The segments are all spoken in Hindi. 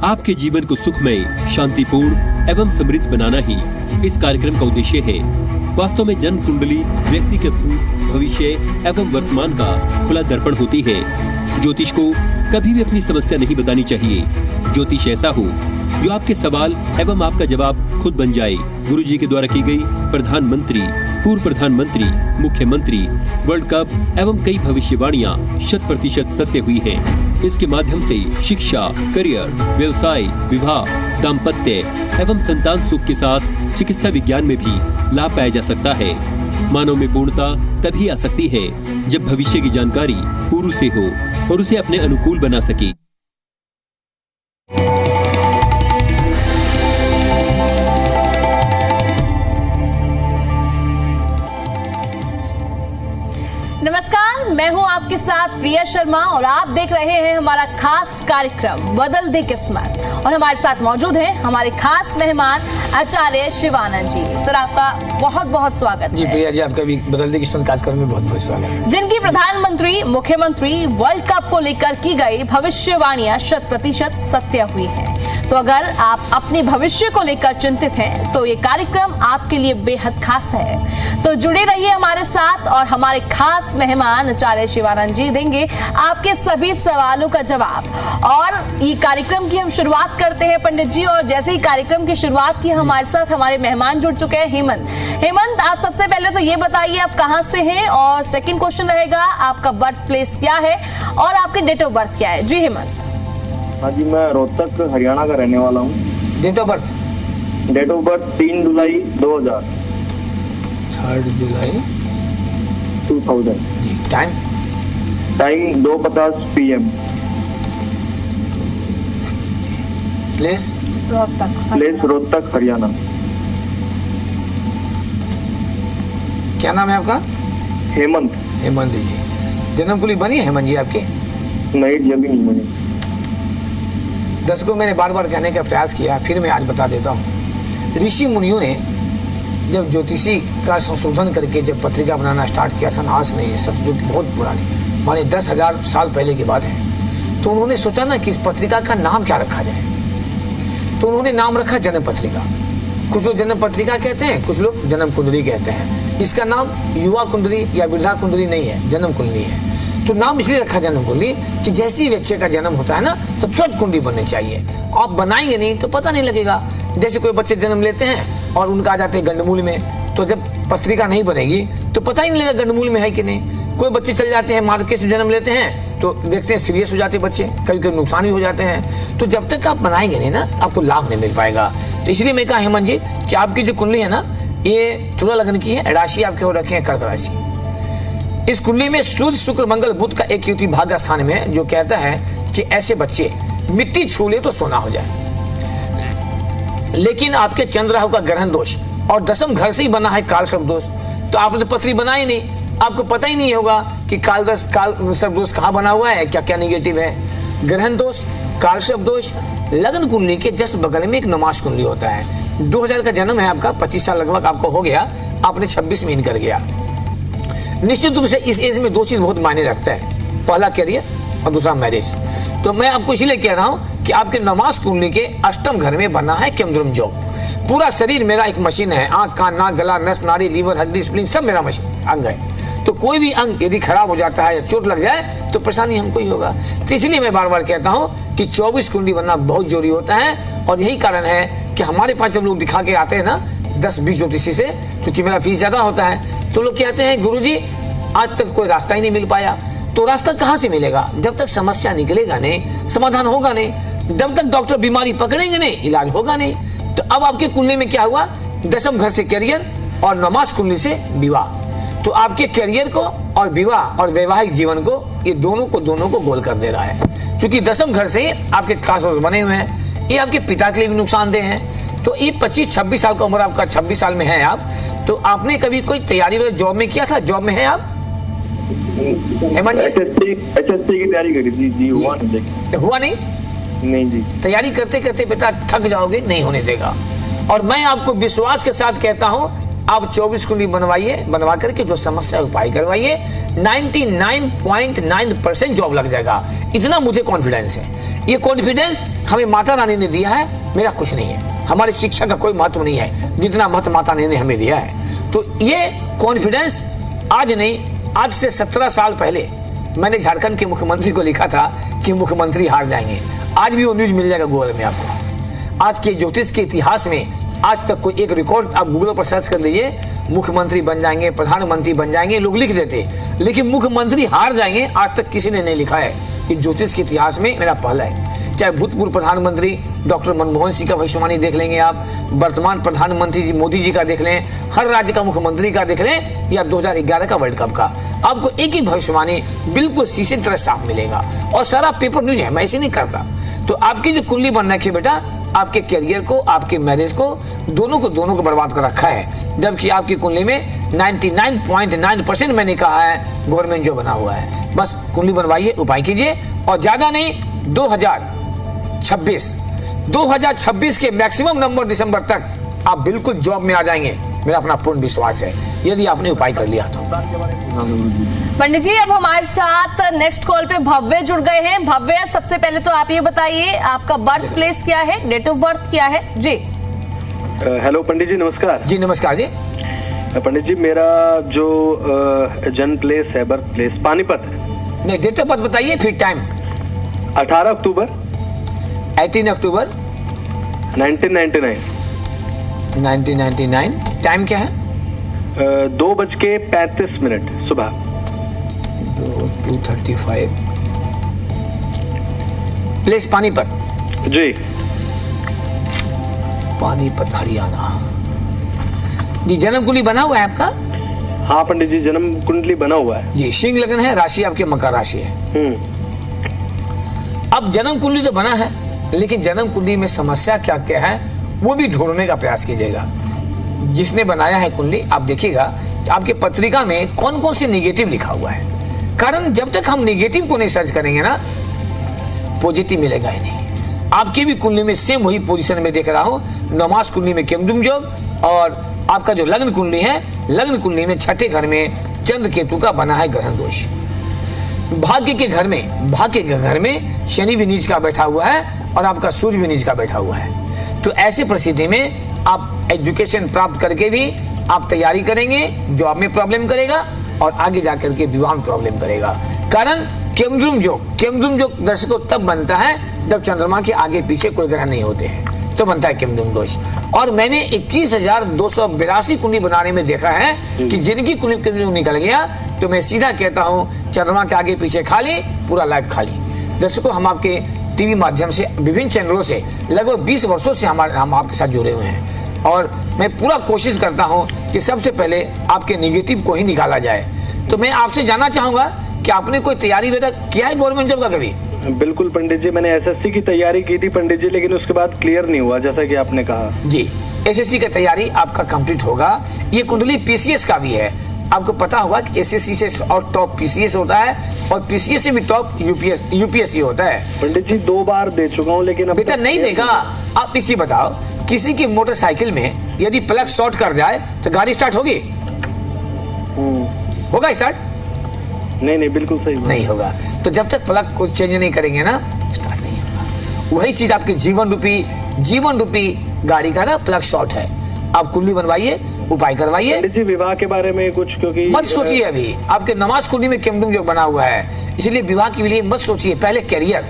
आपके जीवन को सुखमय, शांतिपूर्ण एवं समृद्ध बनाना ही इस कार्यक्रम का उद्देश्य है। वास्तव में जन्म कुंडली व्यक्ति के भूत, भविष्य एवं वर्तमान का खुला दर्पण होती है। ज्योतिष को कभी भी अपनी समस्या नहीं बतानी चाहिए। ज्योतिष ऐसा हो जो आपके सवाल एवं आपका जवाब खुद बन जाए। गुरुजी के द्वारा की गई प्रधानमंत्री, पूर्व प्रधानमंत्री, मुख्यमंत्री, वर्ल्ड कप एवं कई भविष्यवाणियां 100% सत्य हुई हैं। इसके माध्यम से शिक्षा, करियर, व्यवसाय, विवाह, दाम्पत्य एवं संतान सुख के साथ चिकित्सा विज्ञान में भी लाभ पाया जा सकता है। मानव में पूर्णता तभी आ सकती है जब भविष्य की जानकारी पूर्व से हो और उसे अपने अनुकूल बना सके। नमस्कार, मैं हूं आपके साथ प्रिया शर्मा और आप देख रहे हैं हमारा खास कार्यक्रम बदल दे किस्मत। और हमारे साथ मौजूद हैं हमारे खास मेहमान आचार्य शिवानंद जी। सर, आपका बहुत बहुत स्वागत जी। प्रिया जी, आपका भी बदल दे किस्मत कार्यक्रम में बहुत बहुत स्वागत। जिनकी प्रधानमंत्री, मुख्यमंत्री, वर्ल्ड कप को लेकर की गई भविष्यवाणियां 100% सत्य हुई है। तो अगर आप अपने भविष्य को लेकर चिंतित हैं तो ये कार्यक्रम आपके लिए बेहद खास है। तो जुड़े रहिए हमारे साथ और हमारे खास मेहमान आचार्य शिवानंद जी देंगे आपके सभी सवालों का जवाब। और ये कार्यक्रम की हम शुरुआत करते हैं पंडित जी। और जैसे ही कार्यक्रम की शुरुआत की, हमारे साथ हमारे मेहमान जुड़ चुके हैं। हेमंत, आप सबसे पहले तो ये बताइए आप कहाँ से हैं, और सेकंड क्वेश्चन रहेगा आपका बर्थ प्लेस क्या है और आपके डेट ऑफ बर्थ क्या है। जी हेमंत। हाँ जी, मैं रोहतक हरियाणा का रहने वाला हूँ। Date of birth? Date of birth 3 जुलाई 2000। 3 जुलाई 2000। जी। Time? Time 2:50 PM। Place? Place Rohtak Haryana. क्या नाम है आपका? हेमंत। हेमंत जी। जन्म कुंडली बनी है हेमंत जी आपके? नहीं जी, अभी नहीं बनी। दर्शकों, मैंने बार बार कहने का प्रयास किया, फिर मैं आज बता देता हूँ। ऋषि मुनियों ने जब ज्योतिषी का संशोधन करके जब पत्रिका बनाना स्टार्ट किया था, आज नहीं, सतयुग बहुत पुरानी, माने 10,000 साल पहले की बात है, तो उन्होंने सोचा ना कि इस पत्रिका का नाम क्या रखा जाए। तो उन्होंने नाम रखा जन्म पत्रिका। कुछ लोग जन्म पत्रिका कहते हैं, कुछ लोग जन्म कुंडली कहते हैं। इसका नाम युवा कुंडली या वृद्धा कुंडली नहीं है, जन्म कुंडली है। तो नाम इसलिए रखा जन्म कुंडली कि जैसे ही बच्चे का जन्म होता है ना, तो तुरंत कुंडली बननी चाहिए। आप बनाएंगे नहीं तो पता नहीं लगेगा। जैसे कोई बच्चे जन्म लेते हैं और उनका आ जाते हैं गंडमूल में, तो जब पत्रिका नहीं बनेगी तो पता ही नहीं लगेगा गंडमूल में है कि नहीं। कोई बच्चे चल जाते हैं, मार के से जन्म लेते हैं, तो देखते हैं सीरियस हो जाते बच्चे, कभी कभी नुकसान भी हो जाते हैं। तो जब तक आप बनाएंगे नहीं ना, आपको लाभ नहीं मिल पाएगा। तो इसलिए मैं कहा हेमंत जी कि आपकी जो कुंडली है ना, ये तुला लग्न की है, राशि आपके हो रखे हैं कर्क राशि। इस कुंडली में सूर्य, शुक्र, मंगल, बुध का एक युति भाग्य स्थान में, जो कहता है कि ऐसे बच्चे मिट्टी छू ले तो सोना हो जाए। लेकिन आपके चंद्र राहु का ग्रहण दोष और 10th घर से ही बना है काल सर्प दोष। तो आपने तो पत्री बनाई नहीं, आपको पता ही नहीं होगा कि काल सर्प दोष कहाँ बना हुआ है, क्या क्या निगेटिव है। ग्रहण दोष, काल सर्प दोष। लग्न कुंडली के जस्ट बगल में एक नमाज कुंडली होता है। 2000 का जन्म है आपका, 25 साल लगभग आपको हो गया, आपने 26 में इन कर गया। निश्चित रूप से इस एज में 2 चीज बहुत मायने रखता है, पहला करियर और दूसरा मैरिज। तो मैं आपको इसीलिए कह रहा हूं कि आपके नमाज कुंडली के 8th घर में बना है केंद्रम योग। पूरा शरीर मेरा एक मशीन है, आंख, कान, नाक, गला, नस, नाड़ी, लीवर, हड्डी, स्प्लीन सब मेरा मशीन अंग है। तो कोई भी अंग यदि खराब हो जाता है या चोट लग जाए तो परेशानी हमको ही होगा। तो इसलिए मैं बार बार कहता हूँ कि 24 कुंडली बनना बहुत जरूरी होता है। और यही कारण है कि हमारे पास जब लोग दिखा के आते हैं ना 10-20 ज्योतिषी से, चूंकि मेरा फीस ज्यादा होता है, तो लोग कहते हैं गुरुजी आज तक कोई रास्ता ही नहीं मिल पाया। तो रास्ता कहाँ से मिलेगा? जब तक समस्या निकलेगा नहीं, समाधान होगा नहीं, जब तक डॉक्टर बीमारी पकड़ेंगे नहीं, इलाज होगा नहीं। तो अब आपके कुंडली में क्या हुआ, 10th घर से करियर और नमाज कुंडली से विवाह। तो आपके करियर को और विवाह और वैवाहिक जीवन को, ये दोनों को गोल कर दे रहा है। क्योंकि 10th घर से आपके क्लास बने हुए हैं, ये आपके पिता के लिए भी नुकसानदेह है। तो ये 25-26 साल का उम्र आपका, 26 साल में है आप, तो आपने कभी कोई तैयारी वाले जॉब में किया था? जॉब में है आप? एचएससी की तैयारी करी थी जी, हुआ नहीं। हुआ नहीं? नहीं जी। तैयारी करते करते बेटा थक जाओगे, नहीं होने देगा। और मैं आपको विश्वास के साथ कहता हूं आप 24 कुंडली बनवाइए, बनवा करके जो समस्या उपाय करवाइए, 99.9% जॉब लग जाएगा। इतना मुझे कॉन्फिडेंस है। ये कॉन्फिडेंस हमें माता रानी ने दिया है, मेरा कुछ नहीं है। हमारी शिक्षा का कोई महत्व नहीं है जितना महत्व माता रानी ने हमें दिया है। तो ये कॉन्फिडेंस आज नहीं, आज से 17 साल पहले मैंने झारखंड के मुख्यमंत्री को लिखा था कि मुख्यमंत्री हार जाएंगे। आज भी वो न्यूज मिल जाएगा गूगल में आपको। आज के ज्योतिष के इतिहास में आज तक कोई एक रिकॉर्ड आप गूगल पर सर्च कर लीजिए, मुख्यमंत्री बन जाएंगे, प्रधानमंत्री बन जाएंगे, लोग लिख देते, लेकिन मुख्यमंत्री हार जाएंगे आज तक किसी ने नहीं लिखा है। ये ज्योतिष के इतिहास में मेरा पहला है। चाहे भूतपूर्व प्रधानमंत्री डॉक्टर मनमोहन सिंह का भविष्यवाणी देख लेंगे आप, वर्तमान प्रधानमंत्री मोदी जी का देख लें, हर राज्य का मुख्यमंत्री का देख लें, या 2011 का वर्ल्ड कप का, आपको एक ही भविष्यवाणी बिल्कुल शीशे की तरह साफ मिलेगा। और सारा पेपर न्यूज है, मैं ऐसे नहीं करता। तो आपकी जो कुंडली बन रखी है बेटा, आपके करियर को, आपके मैरिज को, दोनों को बर्बाद कर रखा है। जबकि आपकी कुंडली में 99.9% मैंने कहा है गवर्नमेंट जो बना हुआ है। बस कुंडली बनवाइए, उपाय कीजिए, और ज्यादा नहीं 2026 के मैक्सिमम नंबर दिसंबर तक आप बिल्कुल जॉब में आ जाएंगे, मेरा अपना पूर्ण विश्वास है, यदि आपने उपाय कर लिया तो। पंडित जी, अब हमारे साथ नेक्स्ट कॉल पे भव्य जुड़ गए हैं। भव्य, सबसे पहले तो आप ये बताइए आपका बर्थ प्लेस क्या है, डेट ऑफ बर्थ क्या है जी? हेलो पंडित जी, नमस्कार। जी नमस्कार जी। पंडित जी, मेरा जो जन्म प्लेस है, बर्थ प्लेस पानीपत। नहीं, डेट ऑफ बर्थ बताइए, फिर टाइम। 18 अक्टूबर 18 अक्टूबर 1999। टाइम क्या है? 2:35 सुबह। 2:35। प्लेस पानीपत। जी। पानीपत हरियाणा। जी, जन्म कुंडली बना हुआ है आपका? हाँ पंडित जी, जन्म कुंडली बना हुआ है जी। सिंह लग्न है, राशि आपके मकर राशि है। अब जन्म कुंडली तो बना है, लेकिन जन्म कुंडली में समस्या क्या क्या है वो भी ढूंढने का प्रयास कीजिएगा। जिसने बनाया है कुंडली, आप देखिएगा आपके पत्रिका में कौन कौन से निगेटिव लिखा हुआ है। कारण जब तक हम निगेटिव को नहीं सर्च करेंगे ना, पॉजिटिव मिलेगा ही नहीं। आपकी भी कुंडली में सेम वही पोजीशन में देख रहा हूं, नमाज कुंडली में केमदुम योग, और आपका जो लग्न कुंडली है, लग्न कुंडली में छठे घर में चंद्र केतु का बना है ग्रहण दोष। भाग्य के घर में शनि भी नीच का बैठा हुआ है, और आपका सूर्य भी नीच का बैठा हुआ है। तो ऐसी परिस्थिति में आप एजुकेशन प्राप्त करके भी आप तैयारी करेंगे, जॉब में प्रॉब्लम करेगा, और आगे जाकर के विवाह में प्रॉब्लम करेगा। कारण केमद्रुम योग दर्शकों तब बनता है जब चंद्रमा के आगे पीछे कोई ग्रह नहीं होते हैं, तो बनता है केमद्रुम दोष। और मैंने 21,282 कुंडली बनाने में देखा है कि जिनकी कुंडली निकल गया, तो मैं सीधा कहता हूं चंद्रमा के आगे पीछे खाली, पूरा लाइफ खाली। दर्शकों, हम आपके टीवी माध्यम से, विभिन्न चैनलों से लगभग 20 वर्षों से हम आपके साथ जुड़े हुए हैं, और मैं पूरा कोशिश करता हूं कि सबसे पहले आपके निगेटिव को ही निकाला जाए। तो मैं आपसे जानना चाहूंगा कि आपने कोई तैयारी बेटा किया है गवर्नमेंट जॉब का कभी? बिल्कुल पंडित जी, मैंने एसएससी की तैयारी की थी पंडित जी, लेकिन उसके बाद क्लियर नहीं हुआ, जैसा कि आपने कहा। जी, एसएससी की तैयारी आपका कंप्लीट होगा। ये कुंडली पीसीएस का भी है। आपको पता होगा कि एसएससी से और टॉप पीसीएस होता है, और पीसीएस से भी टॉप यूपीएससी होता है। पंडित जी 2 बार दे चुका हूँ, लेकिन बेटा नहीं देगा। आप इसी बताओ, किसी की मोटरसाइकिल में यदि प्लग शॉर्ट कर जाए तो गाड़ी स्टार्ट होगी? होगा स्टार्ट? नहीं, बिल्कुल सही नहीं होगा। तो जब तक प्लग को चेंज नहीं करेंगे ना, स्टार्ट नहीं होगा। वही चीज आपके जीवन रूपी गाड़ी का ना प्लग शॉर्ट है। आप कुंडली बनवाइए, उपाय करवाइए। पंडित जी, विवाह के बारे में कुछ, क्योंकि मत सोचिए, अभी आपके नमाज कुंडली में केमदुम योग बना हुआ है, इसलिए विवाह के लिए मत सोचिए। पहले कैरियर,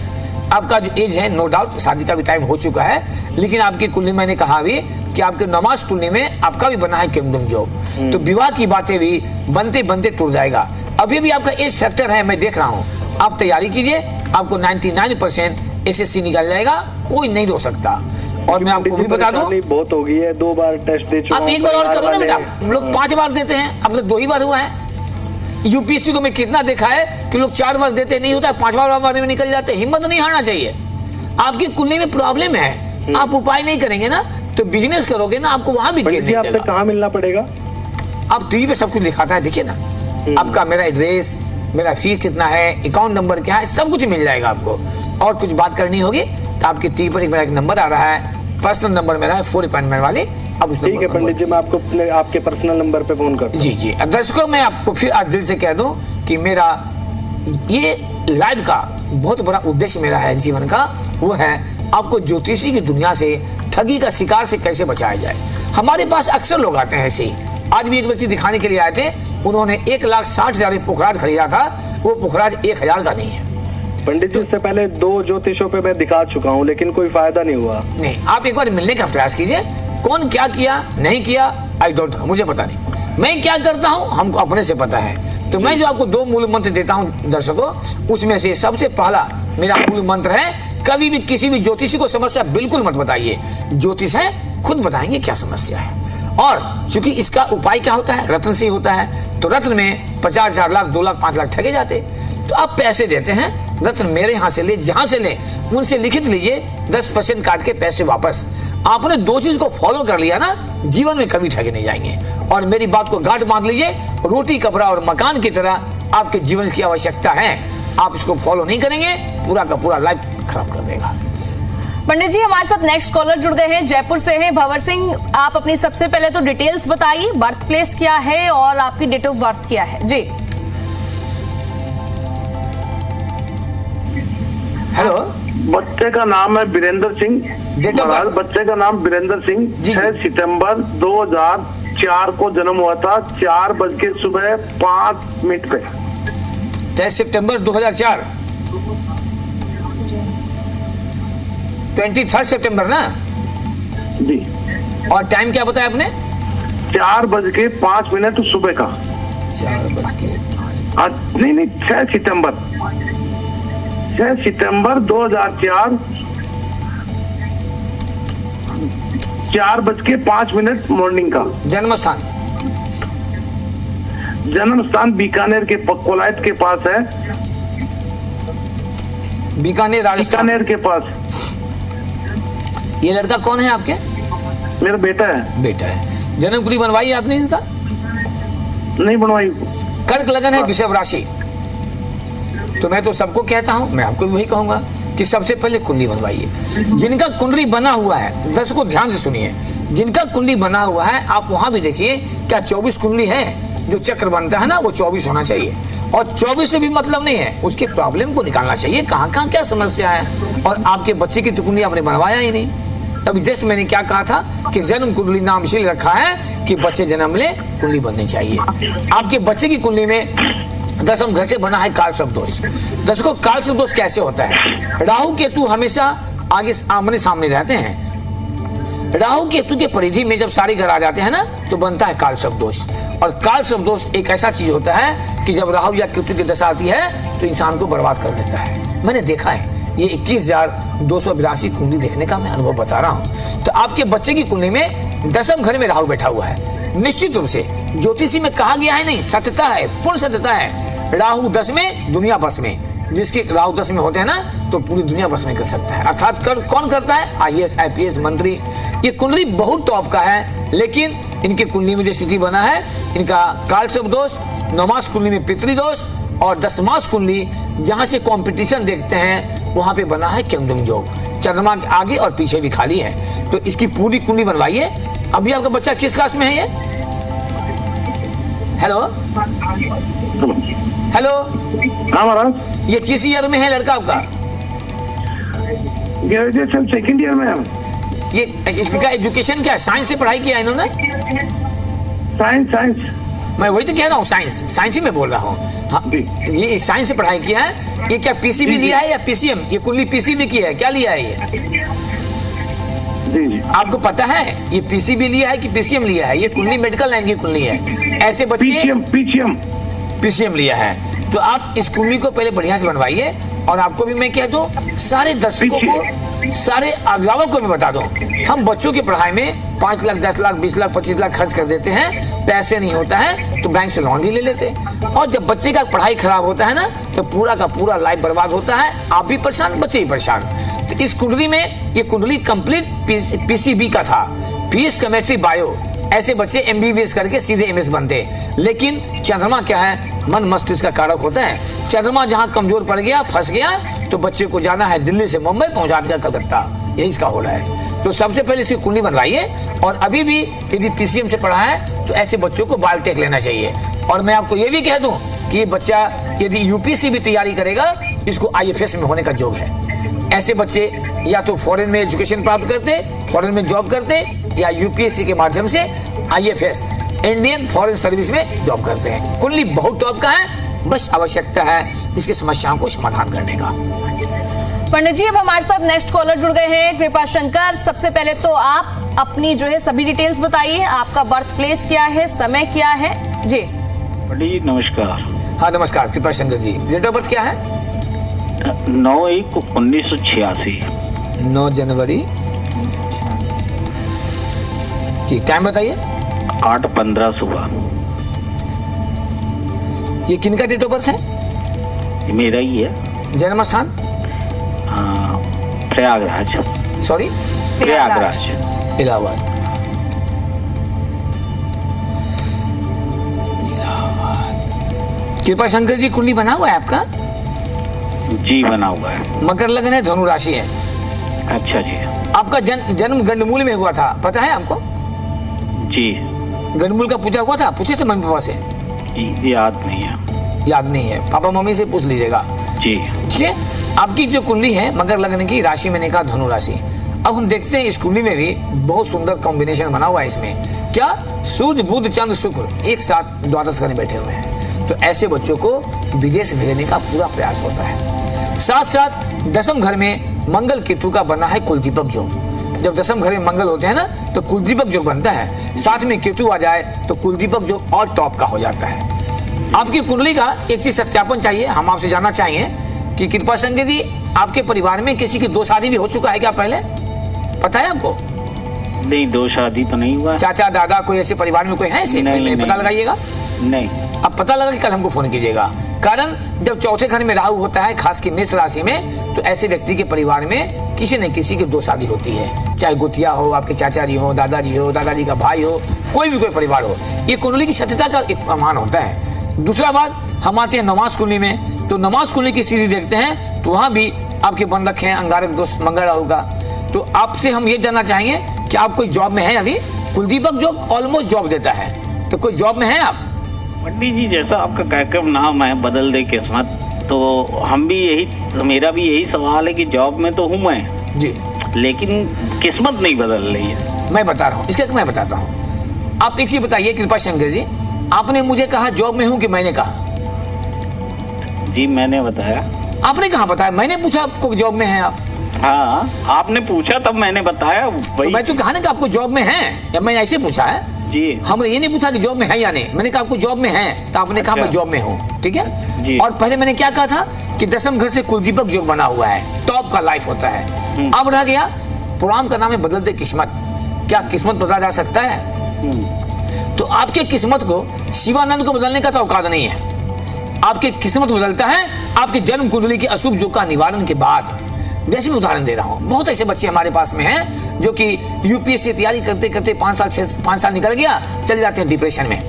आपका जो एज है, नो डाउट शादी का भी टाइम हो चुका है, लेकिन आपकी कुंडली मैंने कहा भी कि आपके नमाज कुंडली में आपका भी बना है केमदुम योग। तो विवाह की बातें भी बनते बनते टूट जाएगा। अभी भी आपका एज फैक्टर है, मैं देख रहा हूँ। आप तैयारी कीजिए, आपको 99% एसएससी निकल जाएगा, कोई नहीं रोक सकता। और मैं आपको भी बता दूं, बहुत हो गई है, 2 बार टेस्ट दे चुका हूं। आप एक बार और करो ना बेटा, हम लोग 5 बार देते हैं, अब तो 2 ही बार हुआ है। यूपीएससी को मैं कितना देखा है कि लोग 4 बार देते, नहीं होता, 5 बार में निकल जाते। हिम्मत नहीं हारना चाहिए। आपकी कुंडली में प्रॉब्लम है, आप उपाय नहीं करेंगे ना, तो बिजनेस करोगे ना, आपको वहां भी गिरने देगा। कहाँ मिलना पड़ेगा? आप टीवी पे सब कुछ दिखाता है, देखिए ना, आपका मेरा एड्रेस, मेरा फीस कितना है, अकाउंट नंबर क्या है, सब कुछ मिल जाएगा आपको। और कुछ बात करनी होगी तो आपके टीवी पर मेरा एक नंबर आ रहा है, पर्सनल नंबर मेरा है 4 अपॉइंटमेंट वाली, अब उस ठीक है पंडित जी, मैं आपको आपके पर्सनल नंबर पे फोन करता हूँ। जी जी। दर्शकों, मैं आपको फिर आज दिल से कह दूं कि मेरा ये लाइव का बहुत बड़ा उद्देश्य मेरा है जीवन का, वो है आपको ज्योतिषी की दुनिया से, ठगी का शिकार से कैसे बचाया जाए। हमारे पास अक्सर लोग आते हैं ऐसे ही। आज भी एक व्यक्ति दिखाने के लिए आए थे, उन्होंने 1,60,000 पुखराज खरीदा था, वो पुखराज 1,000 का नहीं है। पंडित जी, इससे पहले 2 ज्योतिषों पे मैं दिखा चुका हूँ, लेकिन कोई फायदा नहीं हुआ। नहीं, आप एक बार मिलने का प्रयास कीजिए। कौन क्या किया नहीं किया आई डोंट नो, मुझे पता नहीं। मैं क्या करता हूँ हमको अपने से पता है। तो मैं जो आपको 2 मूल मंत्र देता हूँ दर्शकों, उसमें से सबसे पहला मेरा मूल मंत्र है, कभी भी किसी भी ज्योतिषी को समस्या बिल्कुल मत बताइए। ज्योतिष है, खुद बताएंगे क्या समस्या है। और चूंकि इसका उपाय क्या होता है, रत्न से ही होता है, तो रत्न में 50,000 लाख 2 लाख 5 लाख ठगे जाते। तो आप पैसे देते हैं, रत्न मेरे यहाँ से ले, जहां से ले उनसे लिखित लीजिए, 10% काट के पैसे वापस। आपने 2 चीज को फॉलो कर लिया ना, जीवन में कभी ठगे नहीं जाएंगे। और मेरी बात को गांठ बांध लीजिए, रोटी कपड़ा और मकान की तरह आपके जीवन की आवश्यकता है। आप इसको फॉलो नहीं करेंगे, पूरा का पूरा लाइफ खराब कर देगा। पंडित जी, हमारे साथ नेक्स्ट कॉलर जुड़ गए हैं, जयपुर से हैं भंवर सिंह। आप अपनी सबसे पहले तो डिटेल्स बताइए, बर्थ प्लेस क्या है और आपकी डेट ऑफ बर्थ क्या है जी। हेलो, बच्चे का नाम है Virendra Singh. Date of birth? बच्चे का नाम वीरेंद्र सिंह, 6 सितंबर 2004 को जन्म हुआ था, 4:05 पे। 6 सितंबर 2004, 23 सितंबर ना जी। और टाइम क्या बताया आपने? 4:05 सुबह का। 4:05। नहीं 6 सितंबर 2004, 4:05 मॉर्निंग का। जन्म स्थान? जन्म स्थान बीकानेर के कोलायत के पास है। बीकानेर, राजस्थान। बीकानेर के पास। ये लड़का कौन है आपके? मेरा बेटा है। बेटा है। जन्म कुंडली बनवाई आपने इनका? नहीं बनवाई। कर्क लगन है, वृषभ राशि। तो मैं तो सबको कहता हूं, मैं आपको भी वही कहूंगा कि सबसे पहले कुंडली बनवाइए। जिनका कुंडली बना हुआ है, दर्शकों ध्यान से सुनिए, जिनका कुंडली बना हुआ है आप वहां भी देखिए, क्या 24 कुंडली है? जो चक्र बनता है ना, वो 24 होना चाहिए। और 24 से भी मतलब नहीं है, उसके प्रॉब्लम को निकालना चाहिए, कहाँ कहाँ क्या समस्या है। और आपके बच्चे की तो कुंडली आपने बनवाया ही नहीं। अभी जस्ट मैंने क्या कहा था कि जन्म कुंडली नाम इसलिए रखा है कि बच्चे जन्म ले, कुंडली बननी चाहिए। आपके बच्चे की कुंडली में 10वें घर से बना है काल सर्प दोष। दर्शकों, काल सर्प दोष कैसे होता है? राहु केतु हमेशा आगे आमने सामने रहते हैं। राहु केतु के परिधि में जब सारे घर आ जाते हैं ना, तो बनता है काल सर्प दोष। और काल सर्प दोष एक ऐसा चीज होता है कि जब राहु या केतु की दशा आती है तो इंसान को बर्बाद कर देता है। मैंने देखा है, ये 21,282 कुंडली देखने का मैं अनुभव बता रहा हूँ। तो आपके बच्चे की कुंडली में 10वें घर में राहु बैठा हुआ है। निश्चित रूप से ज्योतिषी में कहा गया है, नहीं सत्यता है, पूर्ण सत्यता है। राहु 10 में, दुनिया बस में। जिसके राहु 10 में होते हैं ना, तो पूरी दुनिया बस में कर सकता है। अर्थात कौन करता है? IAS IPS मंत्री। ये कुंडली बहुत टॉप का है, लेकिन इनके कुंडली में जो स्थिति बना है, इनका काल सर्प दोष, 9मास कुंडली में पितृदोष, और 10मास कुंडली जहां से कंपटीशन देखते हैं वहां पे बना है केंद्रुम योग। चंद्रमा के आगे और पीछे भी खाली है। तो इसकी पूरी कुंडली बनवाइए। अभी आपका बच्चा किस क्लास में है? ये हेलो हेलो, हाँ महाराज। ये किस ईयर में है लड़का आपका? ग्रेजुएशन 2nd ईयर में है। ये इसका एजुकेशन क्या है? साइंस से पढ़ाई किया इन्होंने? साइंस। मैं वही तो कह रहा हूँ, साइंस ही मैं बोल रहा हूँ। हाँ, ये साइंस से पढ़ाई किया है। ये क्या PCB लिया है या PCM? ये कुंडली PCB की है, क्या लिया है ये? जी। आपको पता है ये PCB लिया है कि PCM लिया है? ये कुंडली मेडिकल लाइन की कुंडली है। ऐसे बच्चे PCM लिया है। तो आप इस कुंडली को पहले बढ़िया से बनवाइए। और आपको भी मैं कह दूं, सारे दर्शकों को, सारे अभिभावक को मैं बता दूं, हम बच्चों की पढ़ाई में 5 लाख 10 लाख 20 लाख 25 लाख खर्च कर देते हैं। पैसे नहीं होता है तो बैंक से लोन ही ले लेते हैं। और जब बच्चे का पढ़ाई खराब होता है ना, तो पूरा का पूरा लाइफ बर्बाद होता है। आप भी परेशान, बच्चे ही परेशान। तो इस कुंडली में, ये कुंडली कंप्लीट PCB का था, फिजिक्स केमिस्ट्री बायो। ऐसे बच्चे MBBS करके सीधे MS बनते। लेकिन चंद्रमा क्या है? मन मस्तिष्क का कारक होता है। चंद्रमा जहां कमजोर पड़ गया, फंस गया, तो बच्चे को जाना है दिल्ली से मुंबई, पहुंचा देगा कलकत्ता। यही इसका हो रहा है। तो सबसे पहले इसकी कुंडली बनवाइए, और अभी भी यदि पीसीएम से पढ़ा है तो ऐसे बच्चों को बायोटेक लेना चाहिए। और मैं आपको ये भी कह दूं कि ये बच्चा यदि यूपीएससी भी तैयारी करेगा, इसको आईएफएस में होने का योग है। ऐसे बच्चे या तो फॉरेन में एजुकेशन प्राप्त करते, फॉरेन में जॉब करते, या यूपीएससी के माध्यम से आईएफएस इंडियन फॉरेन सर्विस में जॉब करते हैं। कुंडली बहुत टॉप का है, बस आवश्यकता है इसकी समस्याओं को समाधान करने का। पंडित जी, अब हमारे साथ नेक्स्ट कॉलर जुड़ गए हैं, कृपा शंकर। सबसे पहले तो आप अपनी जो है सभी डिटेल्स बताइए, आपका बर्थ प्लेस क्या है, समय क्या है जी। पंडित जी नमस्कार। हाँ नमस्कार कृपा Shankar ji, date of birth क्या है? 9/1/1986। 9 जनवरी जी। टाइम बताइए। 8:15 सुबह। ये किनका डेट ऑफ बर्थ है? ये मेरा ही है। जन्म स्थान? प्रयागराज। सॉरी, प्रयागराज, इलाहाबाद। कृपा शंकर जी, कुंडली बना हुआ है आपका? जी बना हुआ है। मकर लग्न है, धनु राशि है। अच्छा जी। आपका जन्म गंडमूल में हुआ था, पता है आपको? जी। गंडमूल का पूजा हुआ था? पूछे थे मम्मी पापा से? याद नहीं है। याद नहीं है, पापा मम्मी से पूछ लीजिएगा। जी ठीक है। आपकी जो कुंडली है मकर लग्न की, राशि मैंने कहा धनु राशि। अब हम देखते हैं इस कुंडली में भी बहुत सुंदर कॉम्बिनेशन बना हुआ है। इसमें क्या सूर्य बुध चंद्र शुक्र एक साथ द्वादश करने बैठे हुए हैं। तो ऐसे बच्चों को विदेश भेजने का पूरा प्रयास होता है। साथ साथ दसम घर में मंगल केतु का बना है कुलदीपक योग। जब दसम घर में मंगल होते हैं ना, तो कुलदीपक योग बनता है। साथ में केतु आ जाए तो कुलदीपक योग और टॉप का हो जाता है। आपकी कुंडली का एक चीज सत्यापन चाहिए। हम आपसे जानना चाहिए कि कृपा शंकर जी, आपके परिवार में किसी की 2 शादी भी हो चुका है क्या पहले? पता है आपको? नहीं, 2 शादी तो नहीं हुआ। चाचा दादा कोई ऐसे परिवार में कोई है ऐसे? नहीं, पता लगाइएगा। नहीं। अब पता लगा कि कल हमको फोन कीजिएगा। कारण जब चौथे घर में राहु होता है, खास की मेष राशि में, तो ऐसे व्यक्ति के परिवार में किसी न किसी की 2 शादी होती है। चाहे गुतिया हो, आपके चाचा जी हो, दादाजी का भाई हो, कोई भी कोई परिवार हो। ये कुंडली की सत्यता का एक प्रमाण होता है। दूसरा बात, हम आते हैं नमाज कुंडली में। तो नमाज कुंडली की सीरीज देखते हैं तो वहां भी आपके बन रखे हैं अंगारक दोष मंगल राहु का। तो आपसे हम ये जानना चाहेंगे कि आप कोई जॉब में हैं अभी? कुलदीपक जो ऑलमोस्ट जॉब देता है, तो कोई जॉब में है आप? पंडित जी, जैसा आपका कार्यक्रम नाम है बदल दे किस्मत, तो हम भी यही, मेरा भी यही सवाल है कि जॉब में तो हूँ मैं जी, लेकिन किस्मत नहीं बदल रही है। मैं बता रहा हूँ, इसका मैं बताता हूँ। आप एक चीज बताइए कृपा शंकर जी, आपने मुझे कहा जॉब में हूँ कि मैंने कहा? जी मैंने बताया। आपने कहा बताया? मैंने पूछा आपको जॉब में हैं आप? हाँ, आपने पूछा तब मैंने बताया। तो मैं तो कहा ना कि आपको जॉब में हैं, या मैंने ऐसे पूछा है? जी। हमने ये नहीं पूछा कि जॉब में है या नहीं, मैंने कहा आपको जॉब में है, तो आपने कहा मैं जॉब में हूँ। ठीक है जी। और पहले मैंने क्या कहा था कि दसम घर से कुलदीपक योग बना हुआ है, टॉप का लाइफ होता है। अब रह गया प्रोग्राम का नाम है बदलते किस्मत। क्या किस्मत बदला जा सकता है? तो आपके किस्मत को शिवानंद को बदलने का तो औकात नहीं है। आपकी किस्मत बदलता है आपकी जन्म कुंडली के अशुभ योग का निवारण के बाद। जैसे मैं उदाहरण दे रहा हूँ, बहुत ऐसे बच्चे हमारे पास में हैं जो कि यूपीएससी तैयारी करते करते 5 साल निकल गया, चले जाते हैं डिप्रेशन में,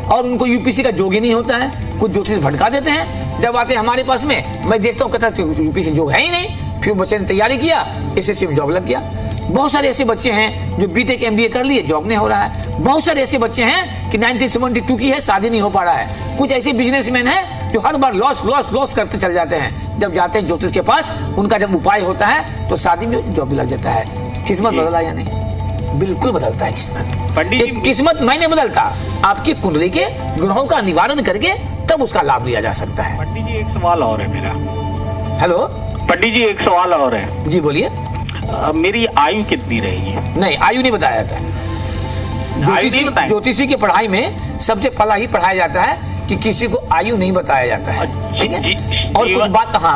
और उनको यूपीएससी का योग ही नहीं होता है। कुछ ज्योतिष भटका देते हैं। जब आते हैं हमारे पास में, मैं देखता हूँ कहता यूपीएससी योग है ही नहीं। फिर बच्चे ने तैयारी किया, एसएससी में जॉब लग गया। बहुत सारे ऐसे बच्चे हैं जो बीटेक एमबीए कर लिए, जॉब नहीं हो रहा है। बहुत सारे ऐसे बच्चे हैं कि 1972 की है, शादी नहीं हो पा रहा है। कुछ ऐसे बिजनेसमैन हैं जो हर बार लॉस करते चले जाते हैं। जब जाते हैं ज्योतिष के पास, उनका जब उपाय होता है तो शादी में जॉब भी लग जाता है। किस्मत बदला या नहीं? बिल्कुल बदलता है किस्मत। किस्मत मैंने बदलता, आपकी कुंडली के ग्रहों का निवारण करके तब उसका लाभ लिया जा सकता है। पंडित जी एक सवाल और है मेरा। हेलो पंडित जी एक सवाल और है। जी बोलिए। मेरी आयु कितनी रहेगी? नहीं, आयु नहीं बताया जाता है। ज्योतिषी की पढ़ाई में सबसे पहला ही पढ़ाया जाता है कि किसी को आयु नहीं बताया जाता है। ठीक है। और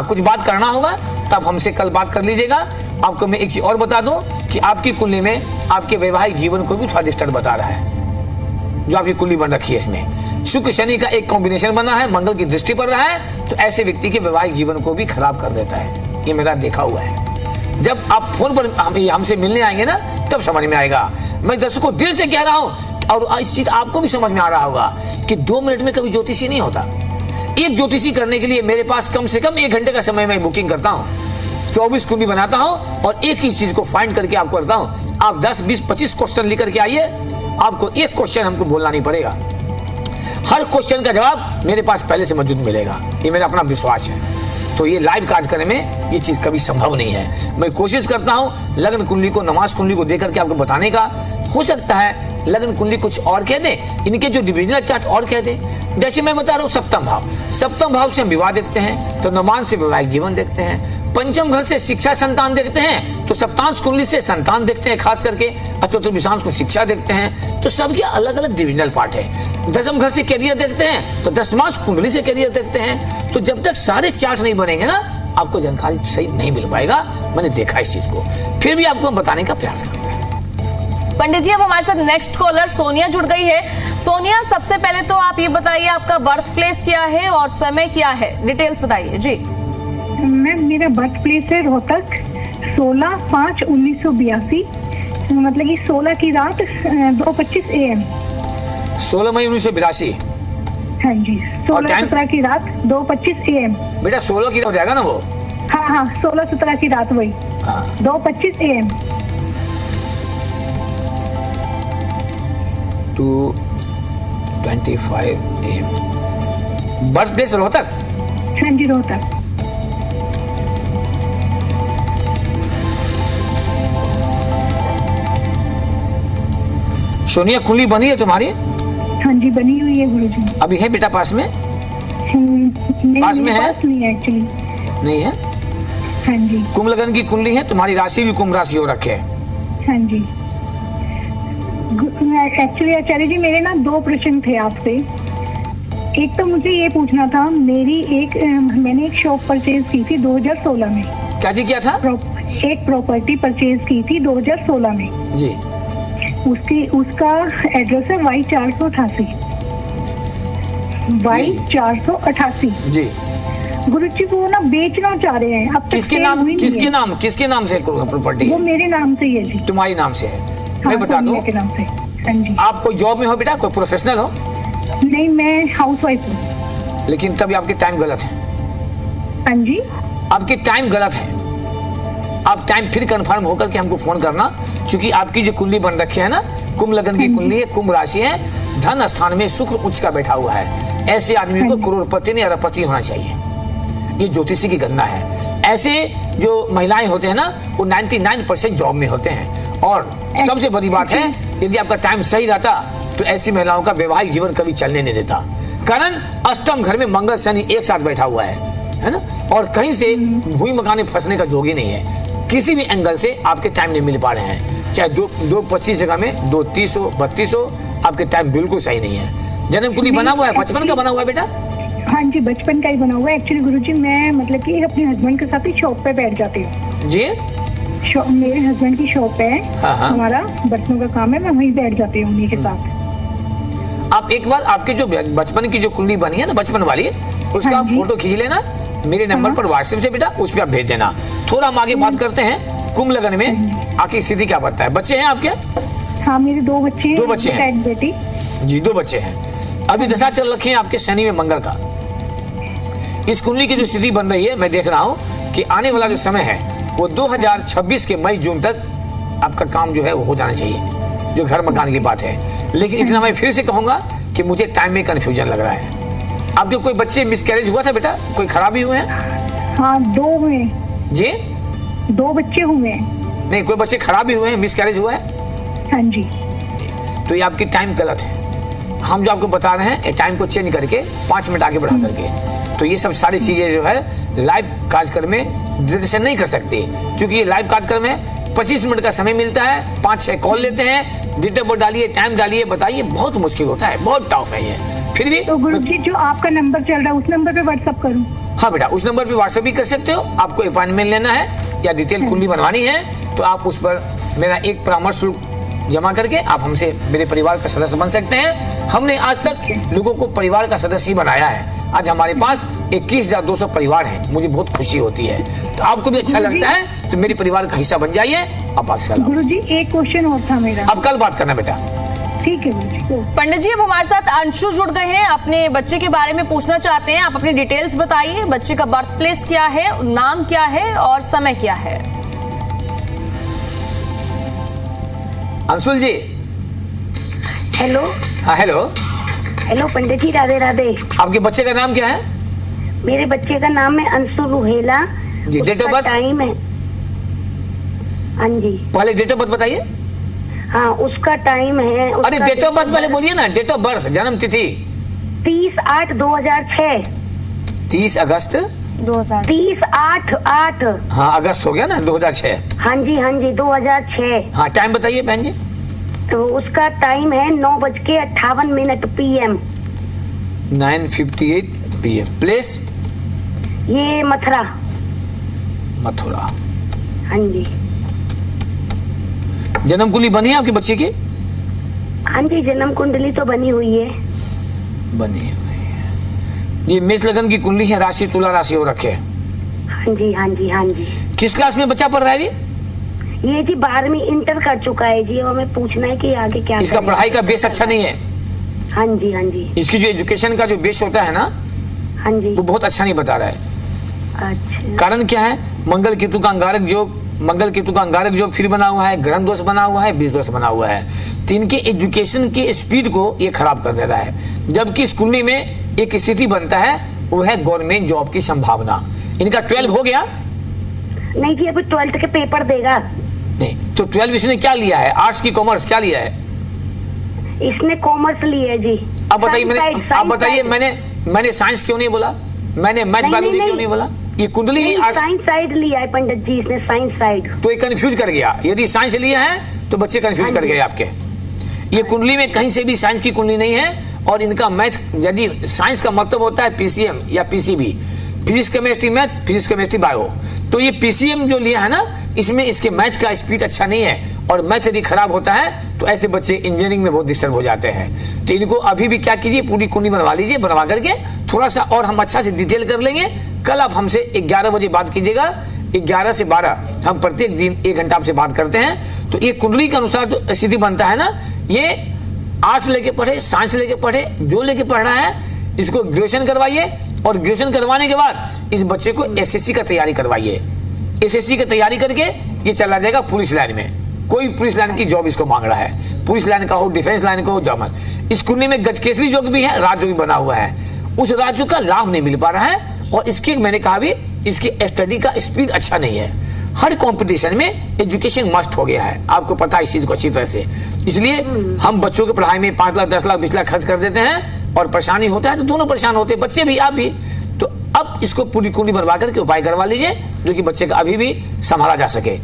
कुछ बात करना होगा तब हमसे कल बात कर लीजिएगा। आपको मैं एक चीज और बता दूं कि आपकी कुंडली में आपके वैवाहिक जीवन को भी थोड़ा डिस्टर्ब बता रहा है। जो आपकी कुंडली बन रखी है, इसमें शुक्र शनि का एक कॉम्बिनेशन बना है, मंगल की दृष्टि पड़ रहा है, तो ऐसे व्यक्ति के वैवाहिक जीवन को भी खराब कर देता है। ये मेरा देखा हुआ है। जब आप फोन पर हमसे मिलने आएंगे ना, तब समझ में आएगा। मैं दर्शकों दिल से कह रहा हूं, और इस चीज आपको भी समझ में आ रहा होगा कि 2 मिनट में कभी ज्योतिषी नहीं होता। एक ज्योतिषी करने के लिए मेरे पास कम से कम 1 घंटे का समय मैं बुकिंग करता हूं। 24 कुंडली बनाता हूं और एक ही चीज को फाइंड करके आपको करता हूं। आप 10, 20, 25 क्वेश्चन लेकर के आइए, आपको एक क्वेश्चन हमको बोलना नहीं पड़ेगा। हर क्वेश्चन का जवाब मेरे पास पहले से मौजूद मिलेगा, ये मेरा अपना विश्वास है। तो ये लाइव कार्यक्रम में ये चीज कभी संभव नहीं है। मैं कोशिश करता हूं लग्न कुंडली को, नमाज कुंडली को देकर के आपको बताने का। हो सकता है लग्न कुंडली कुछ और कह दे, इनके जो डिविजनल चार्ट और कह दे। जैसे मैं बता रहा हूँ सप्तम भाव से हम विवाह देखते हैं, तो नमाज से वैवाहिक जीवन देखते हैं। पंचम घर से शिक्षा संतान देखते हैं, तो सप्तांश कुंडली से संतान देखते हैं खास करके। चतुर्विशांश को शिक्षा देखते हैं। तो सबके अलग अलग डिविजनल पार्ट है। दसम घर से कैरियर देखते हैं, तो दसमांश कुंडली से कैरियर देखते हैं। तो जब तक सारे चार्ट नहीं बनेंगे ना, आपको जानकारी सही नहीं मिल पाएगा। मैंने देखा इस चीज को, फिर भी आपको हम बताने का प्रयास करते हैं। पंडित जी, अब हमारे साथ नेक्स्ट कॉलर सोनिया जुड़ गई है। सोनिया, सबसे पहले तो आप ये बताइए आपका बर्थ प्लेस क्या है और समय क्या है, डिटेल्स बताइए जी। मैम, मेरा बर्थ प्लेस है रोहतक, 16/5/1982, मतलब कि 16 की रात 2:25 AM। 16 मई 1982। हाँ जी, 16-17 की रात 2:25 AM। बेटा 16 की हो जाएगा ना वो? हाँ, 16-17 की रात वही 2:25 AM। 2:25 AM। Birth place Rohtak? हाँ जी, रोहतक। सोनिया, कुंडली बनी है तुम्हारी? हाँ जी, बनी हुई है गुरुजी। अभी है बेटा पास में? नहीं, पास में है? पास नहीं है एक्चुअली। नहीं है? हाँ जी। कुंभ लगन की कुंडली है, तुम्हारी राशि भी कुंभ राशि हो रखे है। हाँ जी। एक्चुअली आचार्य जी, मेरे ना 2 प्रश्न थे आपसे। एक तो मुझे ये पूछना था, मैंने एक शॉप परचेज की थी 2016 में। क्या जी किया था? एक प्रॉपर्टी परचेज की थी 2016 में जी। उसका एड्रेस है Y488। Y488 जी। गुरुजी, वो ना बेचना चाह रहे हैं। अब किसके नाम से प्रॉपर्टी? वो मेरे नाम से ही है जी। तुम्हारी नाम से है? हाँ, मैं बता दूं, हाँ जी। आप कोई जॉब में हो बेटा, कोई प्रोफेशनल हो? नहीं, मैं हाउसवाइफ हूँ। लेकिन तभी आपके टाइम गलत है। हाँ जी, आपके टाइम गलत है। आप टाइम फिर कंफर्म होकर के हमको फोन करना, क्योंकि आपकी जो कुंडली बन रखी है ना, कुंभ लगन की कुंडली है, कुंभ राशि है, धन स्थान में शुक्र उच्च का बैठा हुआ है। ऐसे आदमी को करोड़पति नहीं अरबपति होना चाहिए। ये ज्योतिषी की गणना है। ऐसे जो महिलाएं होते हैं ना, वो 99% जॉब में होते हैं। और सबसे बड़ी बात है, यदि आपका टाइम सही रहता तो ऐसी महिलाओं का वैवाहिक जीवन कभी चलने नहीं देता। कारण अष्टम घर में मंगल शनि एक साथ बैठा हुआ है ना, और कहीं से भूमि मकान फंसने का जोग ही नहीं है। किसी भी एंगल से आपके टाइम नहीं मिल पा रहे हैं, चाहे 2:25 जगह में 2:30 हो, 32 हो, आपके टाइम बिल्कुल सही नहीं है। जन्म कुंडली बना हुआ है, बचपन का बना हुआ है बेटा? हाँ जी, बचपन का ही बना हुआ है। एक्चुअली गुरुजी, मैं मतलब कि अपने हस्बैंड के साथ ही शॉप पे बैठ जाती हूँ जी। मेरे हस्बैंड की शॉप है, हाँ। हमारा बर्तनों का काम है, मैं वहीं बैठ जाती हूँ उन्हीं के साथ। आप एक बार आपके जो बचपन की जो कुंडली बनी है ना, बचपन वाली, उसका हाँ फोटो खींच लेना मेरे नंबर पर व्हाट्सएप से बेटा, उस पर आप भेज देना। थोड़ा हम आगे बात करते हैं कुंभ लगन में आखिर स्थिति क्या बताता है। बच्चे हैं आपके? हाँ, मेरे 2 बच्चे हैं। 2 बच्चे हैं? बेटी जी, 2 बच्चे हैं। अभी दशा चल रखी है आपके शनि में मंगल का। इस कुंडली की जो स्थिति बन रही है, मैं देख रहा हूँ कि आने वाला जो समय है वो 2026 के मई जून तक आपका काम जो है वो हो जाना चाहिए, जो घर मकान की बात है। लेकिन इतना मैं फिर से कहूंगा कि मुझे टाइम में कंफ्यूजन लग रहा है। आपके कोई बच्चे मिसकैरेज हुआ था बेटा? कोई खराबी हुए हैं? हाँ, 2 हुए जी। 2 बच्चे हुए हैं। नहीं, कोई बच्चे खराबी हुए हैं, मिसकैरेज हुआ है? हाँ जी। तो ये आपकी टाइम गलत है। हम जो आपको बता रहे हैं, टाइम को चेंज करके 5 मिनट आगे बढ़ा करके, तो ये सब सारी चीजें जो है लाइव कार्यक्रम में डिस्कशन नहीं कर सकते, क्योंकि ये लाइव कार्यक्रम में 25 मिनट का समय मिलता है, 5-6 कॉल लेते हैं, डेट ऑफ बर्थ डालिए, टाइम डालिए, बताइए, बहुत मुश्किल होता है, बहुत टफ है ये। फिर भी तो गुरुजी, जो आपका नंबर चल रहा है उस नंबर पे व्हाट्सएप करूं? हाँ बेटा, उस नंबर पे व्हाट्सएप भी कर सकते हो। आपको अपॉइंटमेंट लेना है या डिटेल कुंडली बनवानी है, तो आप उस पर मेरा एक परामर्श शुल्क जमा करके आप हमसे मेरे परिवार का सदस्य बन सकते हैं। हमने आज तक लोगों को परिवार का सदस्य ही बनाया है। आज हमारे पास 21,200 परिवार हैं। मुझे बहुत खुशी होती है। तो आपको भी अच्छा लगता है तो मेरे परिवार का हिस्सा बन जाइए। आप गुरुजी, एक क्वेश्चन और था मेरा। अब कल बात करना बेटा। ठीक है जी। पंडित जी, अब हमारे साथ अंशु जुड़ गए हैं, अपने बच्चे के बारे में पूछना चाहते हैं। आप अपनी डिटेल्स बताइए, बच्चे का बर्थ प्लेस क्या है, नाम क्या है और समय क्या है? अंशुल जी। हेलो। हाँ हेलो। हेलो पंडित जी, राधे राधे। आपके बच्चे का नाम क्या है? मेरे बच्चे का नाम है Anshu Ruhela ji. Date of birth? Time है, हाँ जी। पहले डेट ऑफ बर्थ बताइए। हाँ, उसका टाइम है। अरे डेट ऑफ बर्थ पहले बोलिए ना, डेट ऑफ बर्थ, जन्म तिथि। 30/8/2006। 30 अगस्त 2000। 30/8/8। हाँ अगस्त हो गया ना, 2006। हाँ जी 2006। हाँ टाइम बताइए बहन जी। तो उसका टाइम है 9:58 PM। 9:58 PM। प्लेस? ये मथुरा। मथुरा। हाँ जी। जन्म कुंडली बनी है आपके बच्चे की? हाँ जी, जन्म कुंडली तो बनी हुई है। बनी हुई है। ये मेष लगन की कुंडली है, राशि तुला राशि हो रखे। हाँ जी हाँ जी हाँ जी। किस क्लास में बच्चा पढ़ रहा है अभी? ये जी 12वीं इंटर कर चुका है जी, और हमें पूछना है कि आगे क्या इसका करें। पढ़ाई का बेस अच्छा नहीं है। हाँ जी हाँ जी। इसकी जो एजुकेशन का जो बेस होता है ना, हाँ जी। वो बहुत अच्छा नहीं बता रहा है। अच्छा। कारण क्या है? मंगल केतु का अंगारक योग, मंगल केतु का अंगारक योग फिर बना हुआ है, ग्रहण दोष बना हुआ है, बीज दोष बना हुआ है। तो इनके एजुकेशन की स्पीड को ये खराब कर दे रहा है। जबकि इस कुंडली में एक स्थिति बनता है, वो है गवर्नमेंट जॉब की संभावना। इनका 12 हो गया? नहीं जी, अभी 12th के पेपर देगा। नहीं तो 12 इसने क्या लिया है? आर्ट्स की कॉमर्स क्या लिया है? इसने कॉमर्स ली है जी। अब बताइए, आप बताइए, साइंस मैंने साइंस क्यों नहीं बोला? मैंने मैथ नहीं, बायोलॉजी नहीं, क्यों नहीं बोला? ये कुंडली ही आर्ट्स। साइंस साइड लिया है पंडित जी, इसने साइंस साइड। तो ये कंफ्यूज कर गया। यदि साइंस लिया है तो बच्चे कंफ्यूज कर गए आपके। ये कुंडली में कहीं से भी साइंस की कुंडली नहीं है। और इनका मैथ, यदि साइंस का मतलब होता है PCM या PCB, physics chemistry math, physics chemistry bio, तो ये PCM जो लिया है ना, इसमें इसके मैथ का स्पीड अच्छा नहीं है। और मैथ यदि खराब होता है तो ऐसे बच्चे इंजीनियरिंग में बहुत डिस्टर्ब हो जाते हैं। तो इनको अभी भी क्या कीजिए, पूरी कुंडली बनवा लीजिए, बनवा करके थोड़ा सा और हम अच्छा से डिटेल कर लेंगे। कल आप हमसे 11 बजे बात कीजिएगा। 11 से 12 हम प्रत्येक दिन 1 घंटा आपसे बात करते हैं। तो ये कुंडली के अनुसार जो स्थिति बनता है ना, ये आर्ट्स लेके पढ़े, साइंस लेके पढ़े, जो लेके पढ़ रहा है इसको ग्रेजुएशन करवाइए। और ग्रेजुएशन करवाने के बाद इस बच्चे को SSC का तैयारी करवाइए। SSC की तैयारी करके ये चला जाएगा पुलिस लाइन में। कोई पुलिस लाइन की जॉब इसको मांग रहा है, पुलिस लाइन का हो, डिफेंस लाइन का हो, जॉब। इस कुंडली में गजकेसरी योग भी है, राजयोग भी बना हुआ है। उस राजयोग का लाभ नहीं मिल पा रहा है। और इसके मैंने कहा भी, इसकी स्टडी का स्पीड अच्छा नहीं है। हर कंपटीशन में एजुकेशन मस्ट हो गया है, आपको पता है इस चीज को अच्छी तरह से। इसलिए हम बच्चों की पढ़ाई में 5 लाख 10 लाख 20 लाख खर्च कर देते हैं, और परेशानी होता है तो दोनों परेशान होते हैं, बच्चे भी आप भी। तो अब इसको पूरी कुंडली बनवा करके उपाय करवा लीजिए, जो कि बच्चे का अभी भी संभाला जा सके।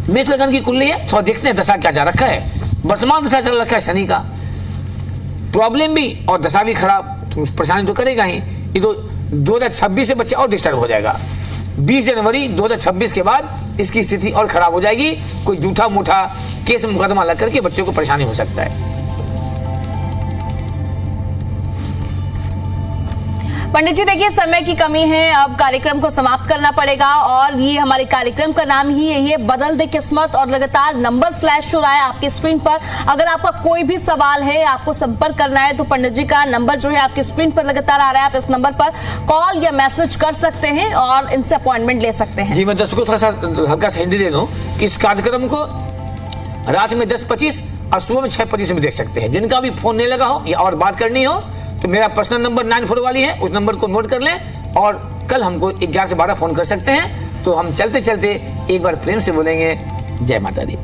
मेष लगन की कुंडली है, थोड़ा देखते हैं दशा क्या जा रखा है। वर्तमान दशा चल रखा है शनि का, प्रॉब्लम भी और दशा भी खराब, तो परेशानी तो करेगा ही। ये तो 2026 से बच्चे और डिस्टर्ब हो जाएगा। 20 जनवरी 2026 के बाद इसकी स्थिति और खराब हो जाएगी। कोई झूठा मूठा केस मुकदमा लग करके बच्चों को परेशानी हो सकता है। पंडित जी देखिए, समय की कमी है, अब कार्यक्रम को समाप्त करना पड़ेगा। और ये हमारे कार्यक्रम का नाम ही यही है, बदल दे किस्मत। और लगातार नंबर फ्लैश हो रहा है आपकी स्क्रीन पर। अगर आपका कोई भी सवाल है, आपको संपर्क करना है, तो पंडित जी का नंबर जो है आपकी स्क्रीन पर लगातार आ रहा है। आप इस नंबर पर कॉल या मैसेज कर सकते हैं और इनसे अपॉइंटमेंट ले सकते हैं। जी, मैं दर्शकों को हल्का सा हिंदी दे दूं कि इस कार्यक्रम को रात में 10:25 और सुबह में 6:25 में देख सकते हैं। जिनका भी फोन नहीं लगा हो या और बात करनी हो, तो मेरा पर्सनल नंबर 94 वाली है, उस नंबर को नोट कर लें। और कल हमको 11 से 12 फोन कर सकते हैं। तो हम चलते चलते एक बार प्रेम से बोलेंगे, जय माता दी।